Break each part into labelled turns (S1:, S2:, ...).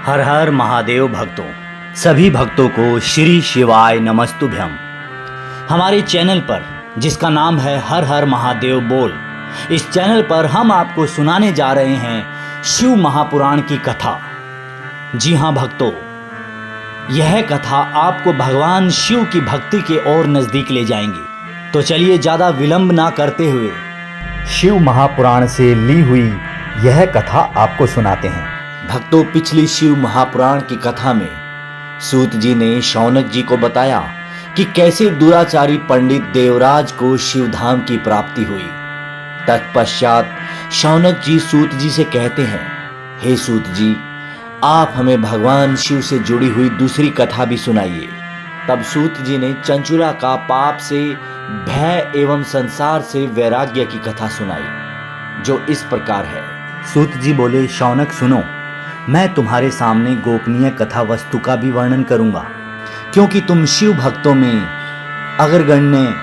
S1: हर हर महादेव भक्तों, सभी भक्तों को श्री शिवाय नमस्तुभ्यम। हमारे चैनल पर जिसका नाम है हर हर महादेव बोल, इस चैनल पर हम आपको सुनाने जा रहे हैं शिव महापुराण की कथा। जी हाँ भक्तों, यह कथा आपको भगवान शिव की भक्ति के और नज़दीक ले जाएंगी। तो चलिए ज़्यादा विलंब ना करते हुए शिव महापुराण से ली हुई यह कथा आपको सुनाते हैं। भक्तों, पिछली शिव महापुराण की कथा में सूत जी ने शौनक जी को बताया कि कैसे दुराचारी पंडित देवराज को शिवधाम की प्राप्ति हुई। तत्पश्चात शौनक जी सूत जी से कहते हैं, हे सूत जी, आप हमें भगवान शिव से जुड़ी हुई दूसरी कथा भी सुनाइए। तब सूत जी ने चंचुला का पाप से भय एवं संसार से वैराग्य की कथा सुनाई, जो इस प्रकार है। सूत जी बोले, शौनक सुनो, मैं तुम्हारे सामने गोपनीय कथा वस्तु का भी वर्णन करूंगा, क्योंकि तुम शिव भक्तों में अग्रगण्य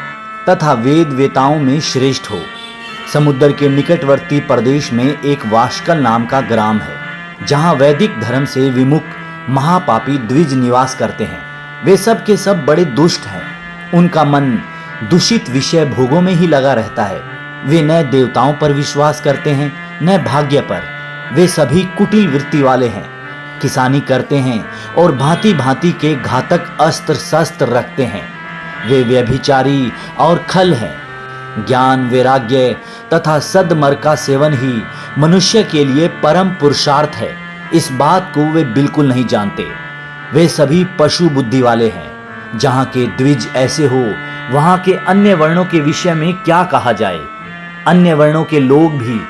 S1: तथा वेद वेताओं में श्रेष्ठ हो। समुद्र के निकटवर्ती प्रदेश में एक वाशकल नाम का ग्राम है, जहां वैदिक धर्म से विमुख महापापी द्विज निवास करते हैं। वे सब के सब बड़े दुष्ट हैं। उनका मन दूषित विषय भोगों में ही लगा रहता है। वे न देवताओं पर विश्वास करते हैं न भाग्य पर। वे सभी कुटिल वृत्ति वाले हैं, किसानी करते हैं और भांति भांति के घातक अस्त्र शस्त्र रखते हैं। वे व्यभिचारी और खल हैं। ज्ञान, वैराग्य तथा सद्मर्ग का सेवन ही मनुष्य के लिए परम पुरुषार्थ है, इस बात को वे बिल्कुल नहीं जानते। वे सभी पशु बुद्धि वाले हैं। जहाँ के द्विज ऐसे हो, वहाँ के अन्य वर्णों के विषय में क्या कहा जाए। अन्य वर्णों के लोग भी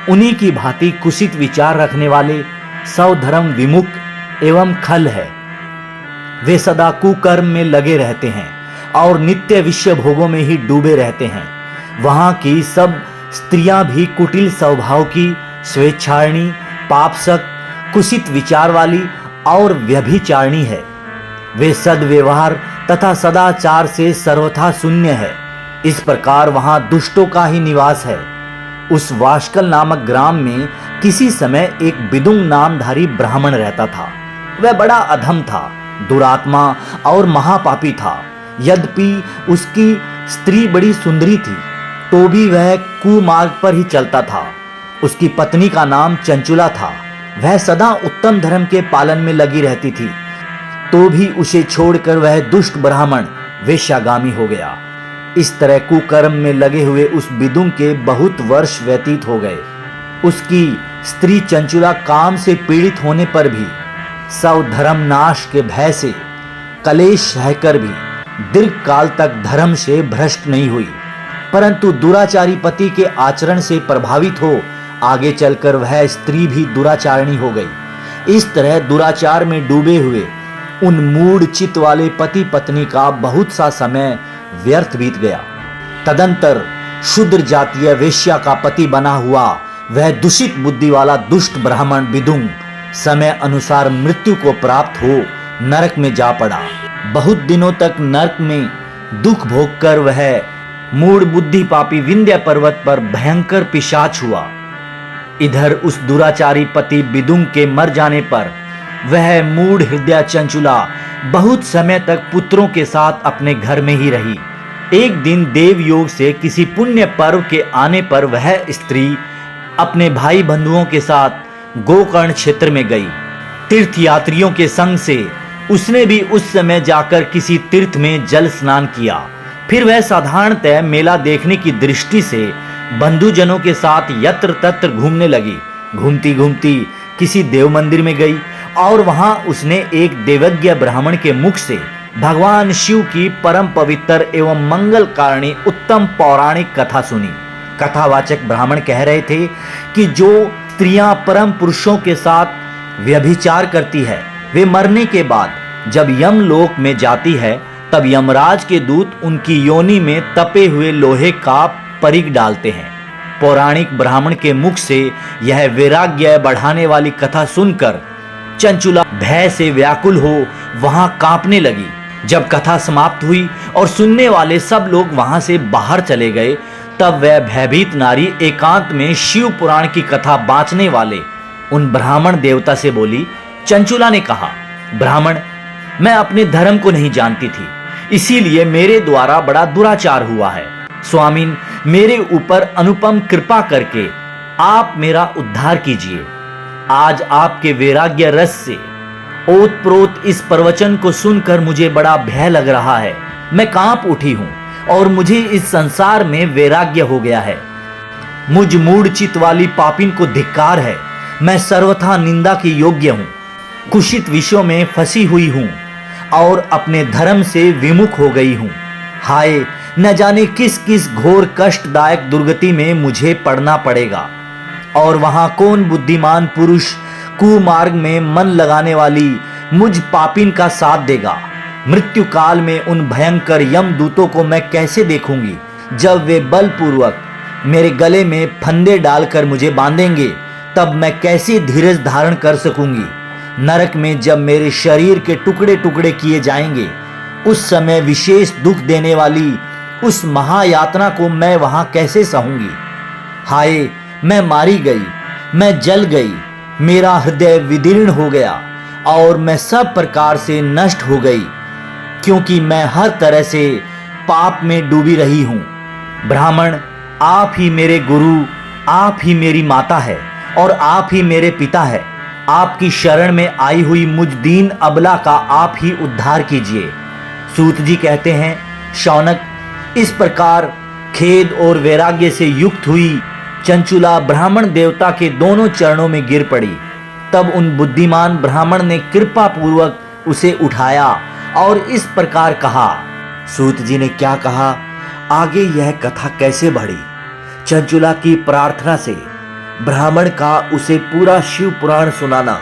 S1: उन्हीं की भांति कुसित विचार रखने वाले, स्वधर्म विमुख एवं खल है। वे सदा कुकर्म में लगे रहते हैं और नित्य विषय भोगों में ही डूबे रहते हैं। वहाँ की सब स्त्रियां भी कुटिल स्वभाव की, स्वेच्छारणी, पापसक, कुसित विचार वाली और व्यभिचारिणी है। वे सद्व्यवहार तथा सदाचार से सर्वथा शून्य है। इस प्रकार वहाँ दुष्टों का ही निवास है। उस वाशकल नामक ग्राम में किसी समय एक बिदुंग नामधारी ब्राह्मण रहता था। वह बड़ा अधम था, दुरात्मा और महापापी था। यद्यपि उसकी स्त्री बड़ी सुंदरी थी, तो भी वह कुमार्ग पर ही चलता था। उसकी पत्नी का नाम चंचुला था। वह सदा उत्तम धर्म के पालन में लगी रहती थी, तो भी उसे छोड़कर वह दुष्ट ब्राह्मण वेश्यागामी हो गया। इस तरह कुकर्म में लगे हुए उस बिदुंग के बहुत वर्ष व्यतीत हो गए। उसकी स्त्री चंचुला काम से पीड़ित होने पर भी स्वधर्म नाश के भय से कलेश सहकर भी दीर्घ काल तक धर्म से भ्रष्ट नहीं हुई, परंतु दुराचारी पति के आचरण से प्रभावित हो आगे चलकर वह स्त्री भी दुराचारिणी हो गई। इस तरह दुराचार में डूबे हुए उन मूढ़ चित्त वाले पति पत्नी का बहुत सा समय व्यर्थ बीत गया। तदंतर शूद्र जातीय वेश्या का पति बना हुआ वह दूषित बुद्धि वाला दुष्ट ब्राह्मण बिदुंग समय अनुसार मृत्यु को प्राप्त हो नरक में जा पड़ा। बहुत दिनों तक नरक में दुख भोग कर वह मूढ़ बुद्धि पापी विंध्य पर्वत पर भयंकर पिशाच हुआ। इधर उस दुराचारी पति बिदुंग के मर जाने पर वह मूढ़ हृदय चंचुला बहुत समय तक पुत्रों के साथ अपने घर में ही रही। एक दिन देव योग से किसी पुण्य पर्व के आने पर वह स्त्री अपने भाई बंधुओं के साथ गोकर्ण क्षेत्र में गई। तीर्थ यात्रियों के संग से उसने भी उस समय जाकर किसी तीर्थ में जल स्नान किया। फिर वह साधारणतः मेला देखने की दृष्टि से बंधुजनों के साथ यत्र तत्र घूमने लगी। घूमती घूमती किसी देव मंदिर में गई और वहां उसने एक देवज्ञ ब्राह्मण के मुख से भगवान शिव की परम पवित्र एवं मंगल कारणी उत्तम पौराणिक कथा सुनी। कथावाचक ब्राह्मण कह रहे थे कि जो स्त्रियां परम पुरुषों के साथ व्यभिचार करती है, वे मरने के बाद जब यमलोक में जाती है, तब यमराज के दूत उनकी योनि में तपे हुए लोहे का परिग डालते हैं। पौराणिक ब्राह्मण के मुख से यह वैराग्य बढ़ाने वाली कथा सुनकर चंचुला भय से व्याकुल हो वहां कांपने लगी। जब कथा समाप्त हुई और सुनने वाले सब लोग वहां से बाहर चले गए, तब वह भयभीत नारी एकांत में शिव पुराण की कथा बांचने वाले उन ब्राह्मण देवता से बोली, चंचुला ने कहा, ब्राह्मण, मैं अपने धर्म को नहीं जानती थी, इसीलिए मेरे द्वारा बड़ा दुराचार हुआ है। स्वामीन, मेरे ऊपर अनुपम कृपा करके आप मेरा उद्धार कीजिए। आज आपके वैराग्य रस से ओतप्रोत इस प्रवचन को सुनकर मुझे बड़ा भय लग रहा है। मैं कांप उठी हूं और मुझे इस संसार में वैराग्य हो गया है। मुझ मूढ़ चित्त वाली पापिन को धिक्कार है। मैं सर्वथा निंदा के योग्य हूं, कुशित विषयों में फंसी हुई हूं और अपने धर्म से विमुख हो गई हूं। हाय, न जाने किस किस घोर कष्टदायक दुर्गति में मुझे पड़ना पड़ेगा, और वहां कौन बुद्धिमान पुरुष कुमार्ग में मन लगाने वाली मुझ पापिन का साथ देगा। मृत्यु काल में उन भयंकर यमदूतों को मैं कैसे देखूंगी, जब वे बलपूर्वक मेरे गले में फंदे डालकर मुझे बांधेंगे, तब मैं कैसे धीरज धारण कर सकूंगी। नरक में जब मेरे शरीर के टुकड़े टुकड़े किए जाएंगे, उस समय विशेष दुख देने वाली उस महायातना को मैं वहां कैसे सहूंगी। हाय, मैं मारी गई, मैं जल गई, मेरा हृदय विदीर्ण हो गया और मैं सब प्रकार से नष्ट हो गई, क्योंकि मैं हर तरह से पाप में डूबी रही हूं। ब्राह्मण, आप ही मेरे गुरु, आप ही मेरी माता है और आप ही मेरे पिता है। आपकी शरण में आई हुई मुझ दीन अबला का आप ही उद्धार कीजिए। सूत जी कहते हैं, शौनक, इस प्रकार खेद और वैराग्य से युक्त हुई चंचुला ब्राह्मण देवता के दोनों चरणों में गिर पड़ी। तब उन बुद्धिमान ब्राह्मण ने कृपा पूर्वक उसे उठाया और इस प्रकार कहा। सूत जी ने क्या कहा, आगे यह कथा कैसे बढ़ी। चंचुला की प्रार्थना से ब्राह्मण का उसे पूरा शिव पुराण सुनाना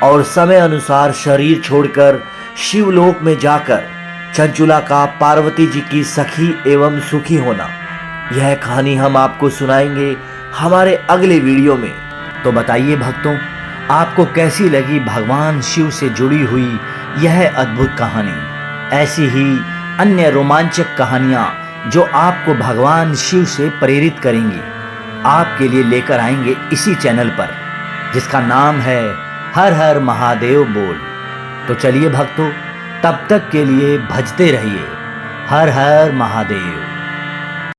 S1: और समय अनुसार शरीर छोड़कर शिवलोक में जाकर चंचुला का पार्वती जी की सखी एवं सुखी होना, यह कहानी हम आपको सुनाएंगे हमारे अगले वीडियो में। तो बताइए भक्तों, आपको कैसी लगी भगवान शिव से जुड़ी हुई यह अद्भुत कहानी। ऐसी ही अन्य रोमांचक कहानियाँ जो आपको भगवान शिव से प्रेरित करेंगी, आपके लिए लेकर आएंगे इसी चैनल पर, जिसका नाम है हर हर महादेव बोल। तो चलिए भक्तों, तब तक के लिए भजते रहिए। हर हर महादेव।